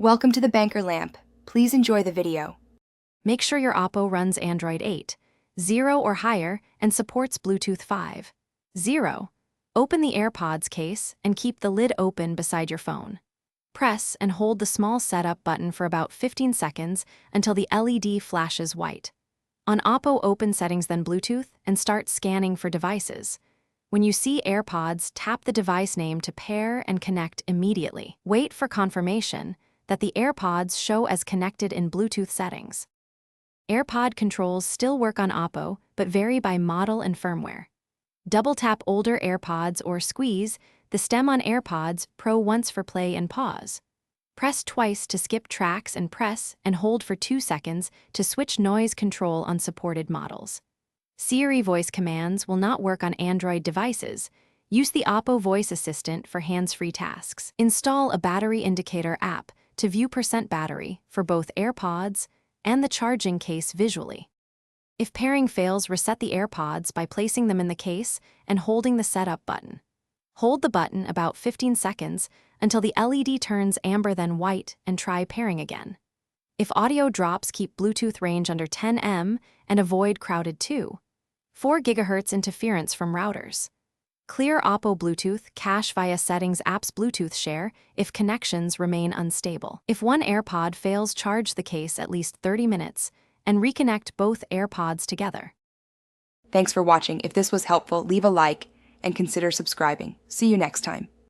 Welcome to the Banker Lamp. Please enjoy the video. Make sure your Oppo runs Android 8, 0 or higher, and supports Bluetooth 5. 0. Open the Airpods case and keep the lid open beside your phone. Press and hold the small setup button for about 15 seconds until the LED flashes white. On Oppo, open Settings, then Bluetooth, and start scanning for devices. When you see Airpods, tap the device name to pair and connect immediately. Wait for confirmation that the Airpods show as connected in Bluetooth settings. AirPod controls still work on Oppo, but vary by model and firmware. Double-tap older Airpods or squeeze the stem on Airpods Pro once for play and pause. Press twice to skip tracks and press and hold for 2 seconds to switch noise control on supported models. Siri voice commands will not work on Android devices. Use the Oppo voice assistant for hands-free tasks. Install a battery indicator app to view percent battery for both Airpods and the charging case visually. If pairing fails, reset the Airpods by placing them in the case and holding the setup button. Hold the button about 15 seconds until the LED turns amber then white and try pairing again. If audio drops, keep Bluetooth range under 10 m and avoid crowded 4 GHz interference from routers. Clear Oppo Bluetooth cache via Settings app's Bluetooth share if connections remain unstable. If one AirPod fails, charge the case at least 30 minutes and reconnect both AirPods together. Thanks for watching. If this was helpful, leave a like and consider subscribing. See you next time.